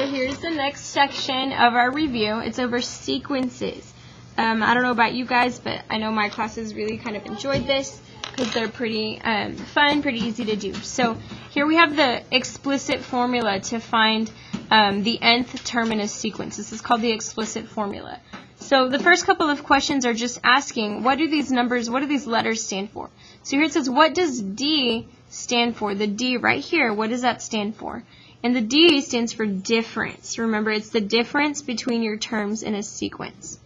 So here's the next section of our review. It's over sequences. I don't know about you guys, but I know my classes really kind of enjoyed this because they're pretty fun, pretty easy to do. So here we have the explicit formula to find the nth term in a sequence. This is called the explicit formula. So the first couple of questions are just asking, what do these numbers, what do these letters stand for? So here it says, what does D stand for? The D right here, what does that stand for? And the D stands for difference. Remember, it's the difference between your terms in a sequence.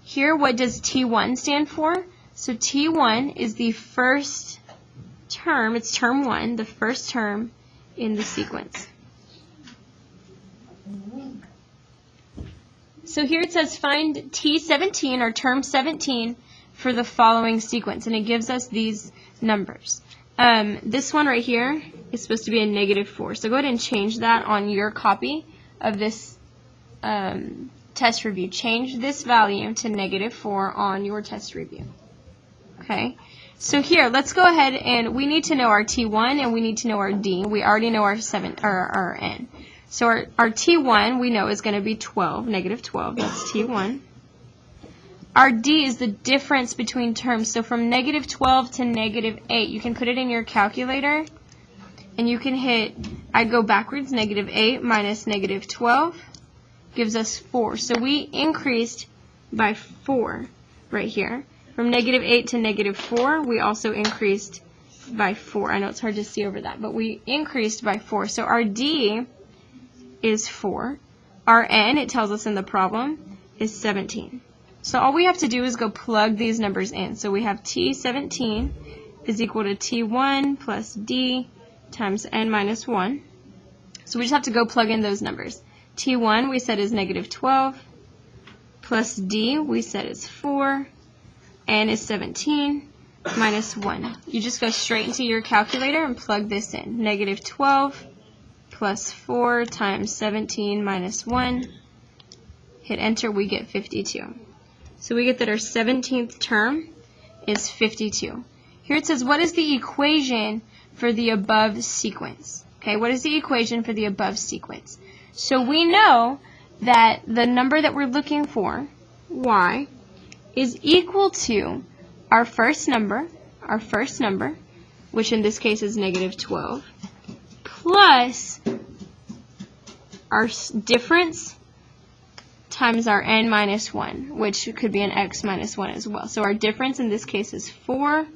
Here, what does T1 stand for? So T1 is the first term, it's term 1, the first term in the sequence. So here it says find T17 or term 17 for the following sequence, and it gives us these numbers. This one right here is supposed to be a -4. So go ahead and change that on your copy of this test review. Change this value to -4 on your test review. Okay. So here, let's go ahead and we need to know our T1 and we need to know our D. We already know our N. So our T1 we know is going to be 12, -12. That's T1. Our D is the difference between terms. So from -12 to -8, you can put it in your calculator and you can hit, I'd go backwards, -8 minus -12 gives us 4. So we increased by 4 right here. From -8 to -4, we also increased by 4. I know it's hard to see over that, but we increased by 4. So our D is 4. Our N, it tells us in the problem, is 17. So all we have to do is go plug these numbers in. So we have T17 is equal to T1 plus D times N minus 1. So we just have to go plug in those numbers. T1 we said is -12 plus D we said is 4. N is 17 minus 1. You just go straight into your calculator and plug this in. -12 plus 4 times 17 minus 1. Hit enter, we get 52. So we get that our 17th term is 52. Here it says, what is the equation for the above sequence? Okay, what is the equation for the above sequence? So we know that the number that we're looking for, y, is equal to our first number, which in this case is -12, plus our difference times our n minus 1, which could be an x minus 1 as well. So our difference in this case is 4,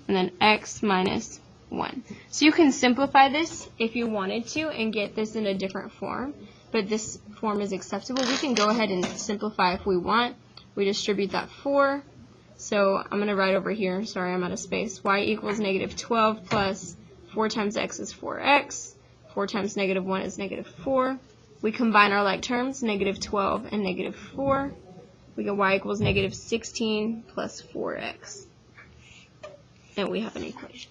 and then x minus 1. So you can simplify this if you wanted to and get this in a different form, but this form is acceptable. We can go ahead and simplify if we want. We distribute that 4. So I'm going to write over here, sorry I'm out of space, y equals -12 plus 4 times x is 4x. 4 times -1 is -4. We combine our like terms, -12 and -4. We get y equals -16 plus 4x. And we have an equation.